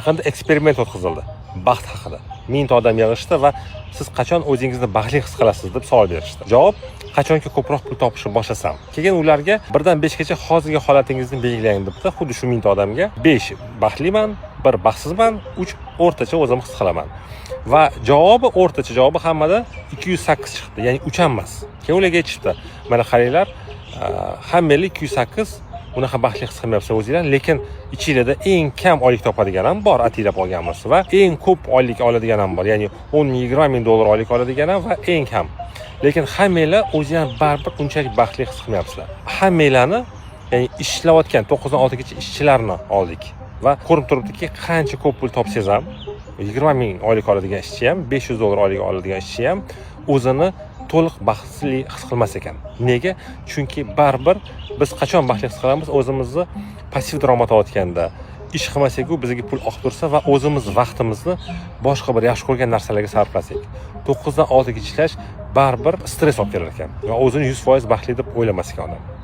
Yaqinda eksperiment o'tkazildi baxt haqida. 1000 ta odam yig'ishdi va siz qachon o'zingizni baxtli his qilasiz deb savol berishdi. Javob: qachonki ko'proq pul topishni boshlasam. Keyin ularga 1 dan 5 gacha hozirgi holatingizni belgilang debdi. Xuddi shu 1000 ta odamga 5 baxtliman, 1 baxtsizman, 3 o'rtacha o'zimni his qilaman. Va javobi o'rtacha javobi hammada 208 chiqdi, ya'ni 3 ham emas. Keyin ularga aytishdi: "Mana qaranglar, hammanglar 208 unaqa baxtli his qilmayapsiz o'zinglar, lekin ichingizda eng kam oylik topadigan ham bor, atilab olganmiz va eng ko'p oylik oladigan ham bor, ya'ni 10 ming, 20 ming dollar oylik oladigan ham va eng kam. Lekin hammanglar o'zingizlarni baribir unchalik baxtli his qilmayapsizlar. Hammanglarni, ya'ni ishlayotgan 9 dan 6 gacha ishchilarni oldik va ko'rinib turibdiki, qancha ko'p pul topsangiz ham, 20 ming oylik oladigan ishchi ham, 500 dollar oylik oladigan ishchi ham o'zini to'liq baxtli his qilmas ekan. Nega? Chunki baribir biz qachon baxtli his qilamiz? O'zimizni passiv daromad olayotganda, ish qilmasak-ku bizga pul oqib tursa va o'zimiz vaqtimizni boshqa bir yaxshi ko'rgan narsalarga sarflasak. 9 dan 6 ga ishlash baribir stress olib kelar ekan va o'zini 100% baxtli deb o'ylamas ekan odam.